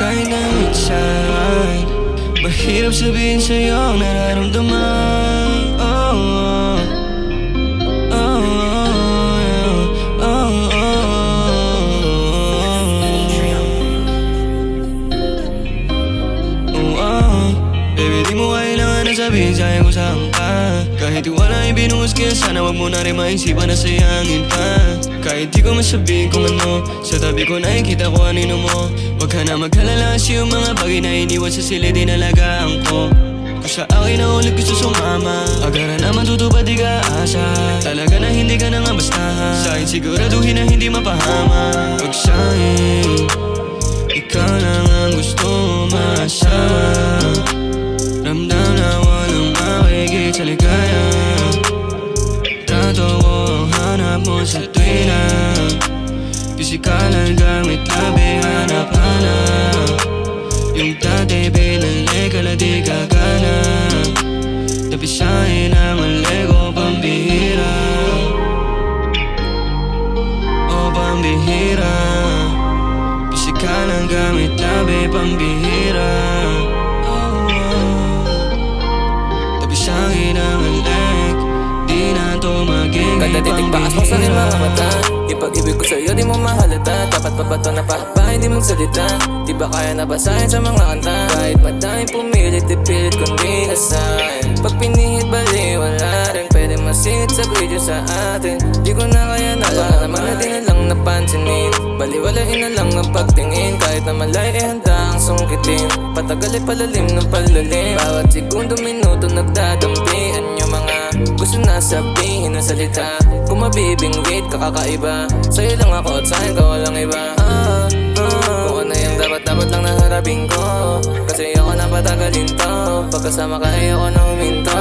Kahit na minsan mahirap sabihin sa'yo ang nararamdaman. Oh, oh. Oh, oh, oh, oh, oh. Baby, di mo kailangan na sabihin sa'yo kung saan ka. Kahit wala ibinuhos kaya sana wag mo na rin maisipan na sayangin pa. Kahit di ko masabihin kung ano, sa tabi ko nakikita ko anino mo. Wag ka na magkalala kasi yung mga bagay na iniwan sa silid dinalagaan ko. Kung sa akin na ulit gusto sumama, agaran naman tutupad di ka asa. Talaga na hindi ka na nga bastahan, sa'kin siguraduhin na hindi mapahama. Pag sa'kin, ikaw lang ang gusto masama. Ramdam na walang makikit sa ligaya. Trato ko ang hanap mo sa tuwina. Pisikalan gamit labi, hanap-hanap. Yung dati binalik ka na di gagana. Napisahin ang mali ko, pambihira. O pambihira. Pisikalan gamit labi, pambihira. Napisahin ang mali, di na to magiging kada titig bakas mo sa aking mga mata. Ipag-ibig ko sa'yo di mo mahalata. Dapat pa ba ito na pa hindi magsalita? Di ba kaya nabasahin sa mga kanta? Kahit madami pumilit, ipilit kundi asahin. Pag pinihit bali, wala rin pwede masingit sa video sa atin. Di ko na kaya nalaman naman na di na lang napansinin. Baliwalain na lang ang pagtingin. Kahit na malay handa ang sungkitin. Patagal ay palalim ng palalim. Bawat segundo, minuto nagdadampian yung mga gusto na sabihin na salita. Kung mabibingwit ka kakaiba, sa'yo lang ako at sa'yo ka walang iba. Kung ano yung dapat lang naharapin ko, kasi ako na patagalin to. Pagkasama ka ay ako na huminto.